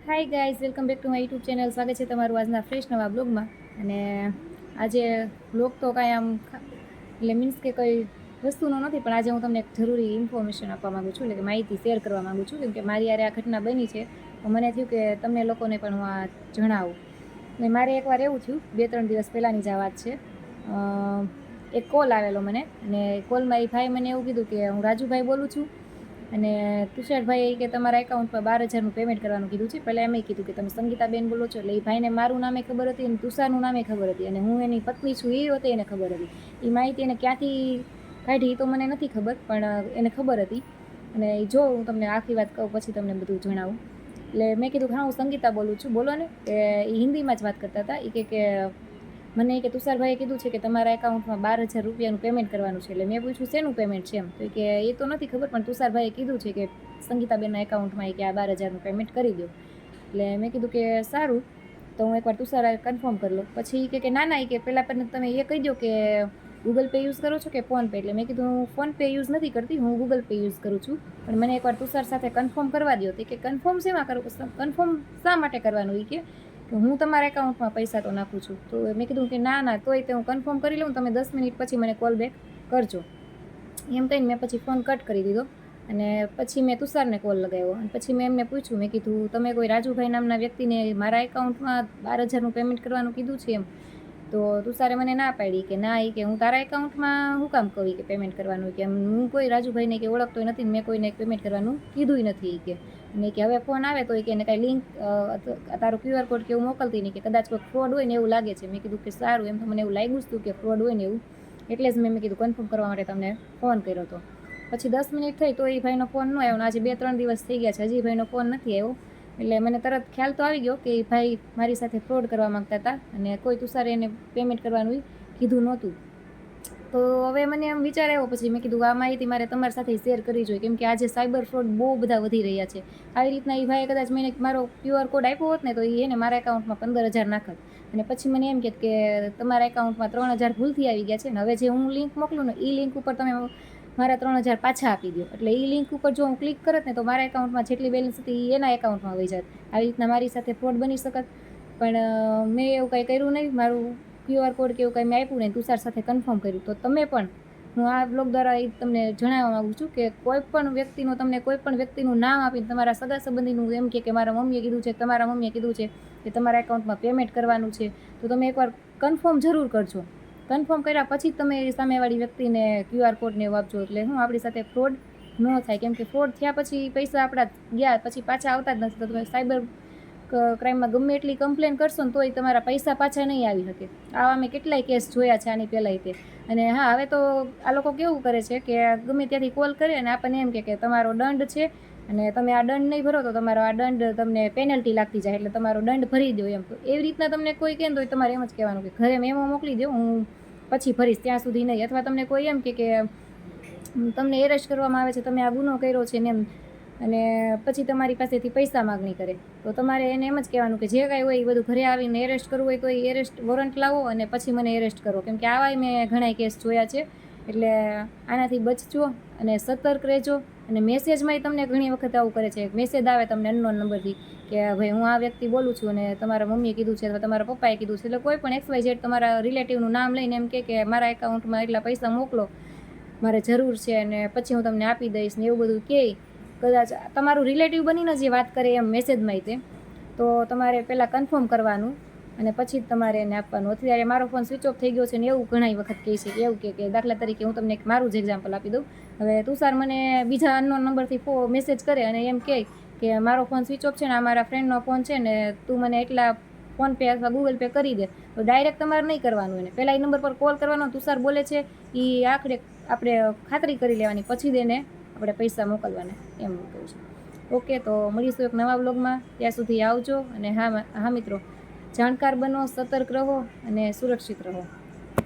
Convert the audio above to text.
Hi guys, welcome back to my YouTube channel. સ્વાગત છે તમારું આજના ફ્રેશ નવા બ્લોગમાં. અને આજે બ્લોગ તો કાંઈ આમ એટલે મીન્સ કે કંઈ વસ્તુનો નથી, પણ આજે હું તમને એક જરૂરી ઇન્ફોર્મેશન આપવા માગું છું, એટલે કે માહિતી શેર કરવા માગું છું, કેમ કે મારી યારે આ ઘટના બની છે. તો મને થયું કે તમને લોકોને પણ હું આ જણાવું. અને મારે એકવાર એવું થયું, 2-3 દિવસ પહેલાંની જ આ વાત છે. એક કોલ આવેલો મને, અને કોલમાં એ ભાઈ મને એવું કીધું કે હું રાજુભાઈ બોલું છું, અને તુષારભાઈ કે તમારા એકાઉન્ટમાં 12,000નું પેમેન્ટ કરવાનું કીધું છે. પહેલાં એમ કીધું કે તમે સંગીતાબેન બોલો છો, એટલે એ ભાઈને મારું નામે ખબર હતી અને તુષારનું નામે ખબર હતી, અને હું એની પત્ની છું એ હતી એને ખબર હતી. એ માહિતી એને ક્યાંથી કાઢી તો મને નથી ખબર, પણ એને ખબર હતી. અને જો હું તમને આખી વાત કહું પછી તમને બધું જણાવું. એટલે મેં કીધું હા હું સંગીતા બોલું છું, બોલો ને. કે એ હિન્દીમાં જ વાત કરતા હતા. એ કે મને કે તુષારભાઈએ કીધું છે કે તમારા એકાઉન્ટમાં 12,000 રૂપિયાનું પેમેન્ટ કરવાનું છે. એટલે મેં પૂછ્યું શેનું પેમેન્ટ છે એમ. તો કે એ તો નથી ખબર, પણ તુષારભાઈએ કીધું છે કે સંગીતાબેનના એકાઉન્ટમાં કે આ 12,000નું પેમેન્ટ કરી દો. એટલે મેં કીધું કે સારું, તો હું એકવાર તુષાર કન્ફર્મ કરી લઉં. પછી કે ના એ કે પહેલાં પણ તમે એ કહી દો કે ગૂગલ પે યુઝ કરો છો કે ફોનપે. એટલે મેં કીધું હું ફોનપે યુઝ નથી કરતી, હું ગૂગલ પે યુઝ કરું છું, પણ મને એકવાર તુષાર સાથે કન્ફર્મ કરવા દો. તો કે કન્ફર્મ શેમાં કરું, કન્ફર્મ શા માટે કરવાનું એ કે હું તમારા એકાઉન્ટમાં પૈસા તો નાખું છું. તો મેં કીધું કે ના તોય તે હું કન્ફર્મ કરી લઉં, તમે 10 મિનિટ પછી મને કોલ બેક કરજો. એમ કહીને મેં પછી ફોન કટ કરી દીધો. અને પછી મેં તુષારને કોલ લગાવ્યો, અને પછી મેં એમને પૂછ્યું, મેં કીધું તમે કોઈ રાજુભાઈ નામના વ્યક્તિને મારા એકાઉન્ટમાં 12,000નું પેમેન્ટ કરવાનું કીધું છે એમ. તો તુષારે મને ના પાડી કે ના, કે હું તારા એકાઉન્ટમાં હું કામ કહું કે પેમેન્ટ કરવાનું, કે હું કોઈ રાજુભાઈને કે ઓળખતો નથી, મેં કોઈને પેમેન્ટ કરવાનું કીધું નથી કે. અને કે હવે ફોન આવે તો કે એને કાંઈ લિંક તારો QR કોડ કે એવું મોકલતી નહીં, કે કદાચ કોઈ ફ્રોડ હોય ને એવું લાગે છે. મેં કીધું કે સારું, એમ તો મને એવું લાગ્યું હતું કે ફ્રોડ હોય ને એવું, એટલે જ મેં કીધું કન્ફર્મ કરવા માટે તમને ફોન કર્યો હતો. પછી 10 મિનિટ થઈ તો એ ભાઈનો ફોન ન આવ્યો, અને આજે 2-3 દિવસ થઈ ગયા છે, હજી ભાઈનો ફોન નથી આવ્યો. એટલે મને તરત ખ્યાલ તો આવી ગયો કે એ ભાઈ મારી સાથે ફ્રોડ કરવા માગતા હતા, અને કોઈ તુષારે એને પેમેન્ટ કરવાનું કીધું નહોતું. તો હવે મને એમ વિચાર આવ્યો, પછી મેં કીધું આ માહિતી મારે તમારી સાથે શેર કરવી જોઈએ, કેમ કે આજે સાયબર ફ્રોડ બહુ બધા વધી રહ્યા છે. આવી રીતના એ ભાઈએ કદાચ મને મારો QR કોડ આપ્યો હોત ને તો એને મારા એકાઉન્ટમાં 15,000 નાખત. અને પછી મને એમ કહે કે તમારા એકાઉન્ટમાં 3,000 ભૂલથી આવી ગયા છે, ને હવે જે હું લિંક મોકલું ને એ લિંક ઉપર તમે મારા 3,000 પાછા આપી દો. એટલે એ લિંક ઉપર જો હું ક્લિક કરત ને તો મારા એકાઉન્ટમાં જેટલી બેલેન્સ હતી એ એના એકાઉન્ટમાં વહી જાત. આવી રીતના મારી સાથે ફ્રોડ બની શકત. પણ મેં એવું કંઈ કર્યું નહીં, મારું QR કોડ કે એવું કંઈ મેં આપ્યું નહીં, તુષાર સાથે કન્ફર્મ કર્યું. તો તમે પણ, હું આ બ્લોગ દ્વારા એ તમને જણાવવા માગું છું કે કોઈ પણ વ્યક્તિનું, તમને કોઈ પણ વ્યક્તિનું નામ આપીને તમારા સગા સંબંધીનું એમ કે મારા મમ્મીએ કીધું છે, તમારા મમ્મીએ કીધું છે કે તમારા એકાઉન્ટમાં પેમેન્ટ કરવાનું છે, તો તમે એકવાર કન્ફર્મ જરૂર કરજો. કન્ફર્મ કર્યા પછી જ તમે સામેવાળી વ્યક્તિને QR કોડને એવું આપજો, એટલે હું આપણી સાથે ફ્રોડ ન થાય. કેમ કે ફ્રોડ થયા પછી પૈસા આપણા ગયા પછી પાછા આવતા જ નથી. તો તમે સાયબર ક્રાઇમમાં ગમે એટલી કમ્પ્લેન કરશો ને તોય તમારા પૈસા પાછા નહીં આવી શકે. આવા મેં કેટલાય કેસ જોયા છે આની પહેલાંય તે. અને હા, હવે તો આ લોકો કેવું કરે છે કે ગમે ત્યાંથી કોલ કરે અને આપણને એમ કે તમારો દંડ છે, અને તમે આ દંડ નહીં ભરો તો તમારો આ દંડ તમને પેનલ્ટી લાગતી જાય, એટલે તમારો દંડ ભરી દો એમ. તો એવી રીતના તમને કોઈ કહે તો તમારે એમ જ કહેવાનું કે ઘરે મેમો મોકલી દો, હું પછી ભરીશ, ત્યાં સુધી નહીં. અથવા તમને કોઈ એમ કે તમને એરેસ્ટ કરવામાં આવે છે, તમે આ ગુનો કર્યો છે ને એમ, અને પછી તમારી પાસેથી પૈસા માગણી કરે, તો તમારે એને એમ જ કહેવાનું કે જે કાંઈ હોય એ બધું ઘરે આવીને એરેસ્ટ કરવું હોય તો એ એરેસ્ટ વોરંટ લાવો અને પછી મને એરેસ્ટ કરો. કેમ કે આવાય મેં ઘણાય કેસ જોયા છે. એટલે આનાથી બચજો અને સતર્ક રહેજો. અને મેસેજમાંય તમને ઘણી વખત આવું કરે છે, મેસેજ આવે તમને અનનોન નંબરથી કે ભાઈ હું આ વ્યક્તિ બોલું છું અને તમારા મમ્મીએ કીધું છે અથવા તમારા પપ્પાએ કીધું છે. એટલે કોઈ પણ XYZ તમારા રિલેટિવનું નામ લઈને એમ કે મારા એકાઉન્ટમાં એટલા પૈસા મોકલો, મારે જરૂર છે, અને પછી હું તમને આપી દઈશ ને એવું બધું કહે. કદાચ તમારું રિલેટિવ બનીને જે વાત કરે એમ મેસેજમાં તે, તો તમારે પહેલાં કન્ફર્મ કરવાનું અને પછી જ તમારે એને આપવાનું. અત્યારે મારો ફોન સ્વિચ ઓફ થઈ ગયો છે ને એવું ઘણી વખત કહે છે. એવું કે દાખલા તરીકે હું તમને મારું જ એક્ઝામ્પલ આપી દઉં. હવે તુષાર મને બીજા અનનોન નંબરથી મેસેજ કરે અને એમ કહે કે મારો ફોન સ્વિચ ઓફ છે ને આ મારા ફ્રેન્ડનો ફોન છે ને તું મને એટલા ફોનપે અથવા ગૂગલ પે કરી દે. તો ડાયરેક્ટ તમારે નહીં કરવાનું, એને પહેલાં એ નંબર પર કોલ કરવાનો, તુષાર બોલે છે એ આખરે આપણે ખાતરી કરી લેવાની, પછી જ એને આપણે પૈસા મોકલવાના, એમ હું કહું છું. ઓકે, તો મળીશું એક નવા બ્લોગમાં. ત્યાં સુધી આવજો. અને હા મિત્રો, જાણકાર બનો, સતર્ક રહો અને સુરક્ષિત રહો.